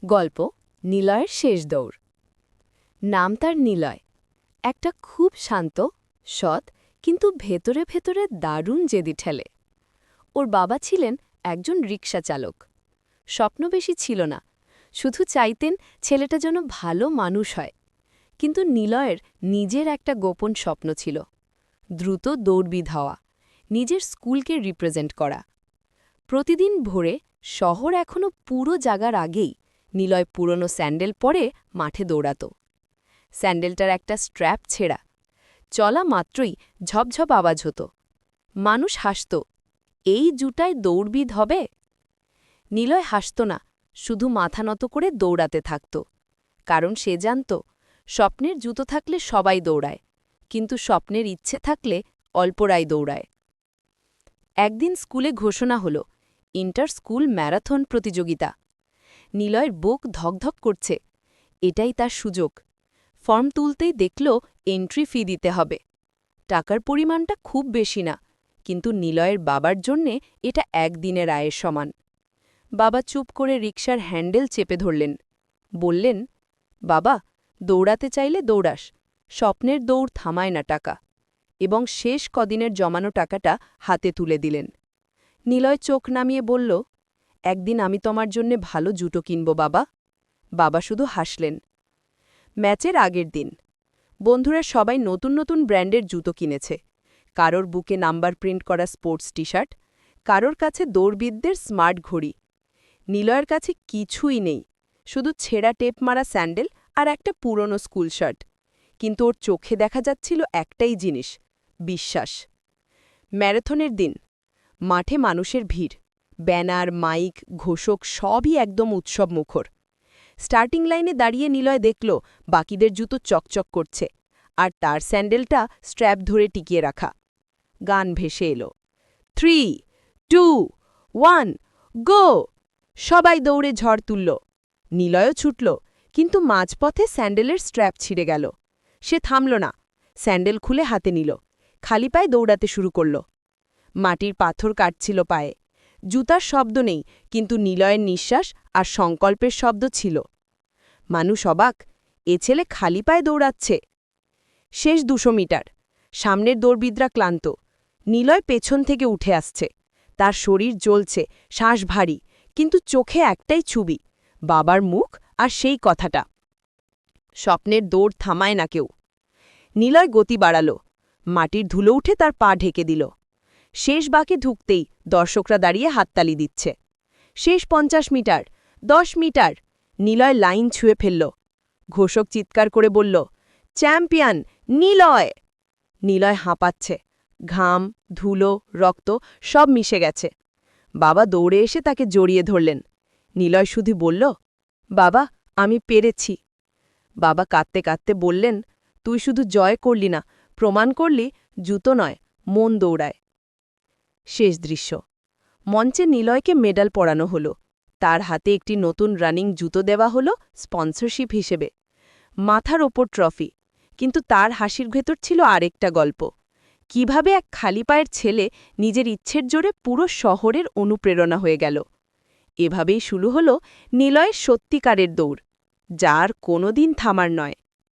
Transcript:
গল্প নিলয়ের শেষ দৌড়। নাম তার নিলয়, একটা খুব শান্ত, সৎ কিন্তু ভেতরে ভেতরে দারুণ জেদি ঠেলে। ওর বাবা ছিলেন একজন রিকশা চালক। স্বপ্ন বেশি ছিল না, শুধু চাইতেন ছেলেটা যেন ভালো মানুষ হয়। কিন্তু নিলয়ের নিজের একটা গোপন স্বপ্ন ছিল, দ্রুত দৌড়বিদ হওয়া, নিজের স্কুলকে রিপ্রেজেন্ট করা। প্রতিদিন ভোরে শহর এখনও পুরো জাগার আগেই নিলয় পুরনো স্যান্ডেল পরে মাঠে দৌড়াত। স্যান্ডেলটার একটা স্ট্র্যাপ ছেঁড়া, চলা মাত্রই ঝপঝপ আওয়াজ হতো। মানুষ হাসত, এই জুটায় দৌড়বিদ হবে? নিলয় হাসত না, শুধু মাথা নত করে দৌড়াতে থাকত। কারণ সে জানত, স্বপ্নের জুতো থাকলে সবাই দৌড়ায়, কিন্তু স্বপ্নের ইচ্ছে থাকলে অল্পরাই দৌড়ায়। একদিন স্কুলে ঘোষণা হল, ইন্টার স্কুল ম্যারাথন প্রতিযোগিতা। নিলয়ের বুক ধকধক করছে, এটাই তার সুযোগ। ফর্ম তুলতেই দেখল এন্ট্রি ফি দিতে হবে। টাকার পরিমাণটা খুব বেশি না, কিন্তু নিলয়ের বাবার জন্যে এটা একদিনের আয়ের সমান। বাবা চুপ করে রিকশার হ্যান্ডেল চেপে ধরলেন, বললেন, বাবা, দৌড়াতে চাইলে দৌড়াস, স্বপ্নের দৌড় থামায় না টাকা। এবং শেষ কদিনের জমানো টাকাটা হাতে তুলে দিলেন। নিলয় চোখ নামিয়ে বলল, একদিন আমি তোমার জন্যে ভালো জুতো কিনব বাবা। বাবা শুধু হাসলেন। ম্যাচের আগের দিন বন্ধুরা সবাই নতুন নতুন ব্র্যান্ডের জুতো কিনেছে। কারোর বুকে নাম্বার প্রিন্ট করা স্পোর্টস টি শার্ট, কারোর কাছে দৌড়বিদদের স্মার্ট ঘড়ি। নিলয়ের কাছে কিছুই নেই, শুধু ছেঁড়া টেপ মারা স্যান্ডেল আর একটা পুরনো স্কুল শার্ট। কিন্তু ওর চোখে দেখা যাচ্ছিল একটাই জিনিস, বিশ্বাস। ম্যারাথনের দিন মাঠে মানুষের ভিড়, ব্যানার, মাইক, ঘোষক সবই একদম উৎসব মুখর। স্টার্টিং লাইনে দাঁড়িয়ে নিলয় দেখল বাকিদের জুতো চকচক করছে, আর তার স্যান্ডেলটা স্ট্র্যাপ ধরে টিকিয়ে রাখা। গান ভেসে এলো, 3, 2, 1, গো! সবাই দৌড়ে ঝড় তুলল। নিলয়ও ছুটল, কিন্তু মাঝপথে স্যান্ডেলের স্ট্র্যাপ ছিঁড়ে গেল। সে থামল না, স্যান্ডেল খুলে হাতে নিল, খালি পায়ে দৌড়াতে শুরু করল। মাটির পাথর কাটছিল পায়ে, জুতার শব্দ নেই, কিন্তু নিলয়ের নিঃশ্বাস আর সংকল্পের শব্দ ছিল। মানুষ অবাক, এ ছেলে খালি পায়ে দৌড়াচ্ছে। শেষ 200 মিটার, সামনের দৌড়বিদরা ক্লান্ত। নিলয় পেছন থেকে উঠে আসছে, তার শরীর জ্বলছে, শ্বাস ভারী, কিন্তু চোখে একটাই ছবি, বাবার মুখ আর সেই কথাটা, স্বপ্নের দৌড় থামায় না কেউ। নিলয় গতি বাড়াল, মাটির ধুলো উঠে তার পা ঢেকে দিল। শেষ বাঁকে ঢুকতেই দর্শকরা দাঁড়িয়ে হাততালি দিচ্ছে। শেষ 50 মিটার, 10 মিটার, নিলয় লাইন ছুঁয়ে ফেলল। ঘোষক চিৎকার করে বলল, চ্যাম্পিয়ন নিলয়! নিলয় হাঁপাচ্ছে, ঘাম, ধুলো, রক্ত সব মিশে গেছে। বাবা দৌড়ে এসে তাকে জড়িয়ে ধরলেন। নিলয় শুধু বলল, বাবা, আমি পেরেছি। বাবা কাঁদতে কাঁদতে বললেন, তুই শুধু জয় করলি না, প্রমাণ করলি জুতো নয়, মন দৌড়ায়। শেষ দৃশ্য, মঞ্চে নিলয়কে মেডাল পরানো হলো, তার হাতে একটি নতুন রানিং জুতো দেওয়া হলো স্পন্সরশিপ হিসেবে। মাথার ওপর ট্রফি, কিন্তু তার হাসির ভেতর ছিল আরেকটা গল্প, কিভাবে এক খালি পায়ের ছেলে নিজের ইচ্ছের জোরে পুরো শহরের অনুপ্রেরণা হয়ে গেল। এভাবেই শুরু হলো নিলয়ের সত্যিকারের দৌড়, যার কোনোদিন থামার নয়।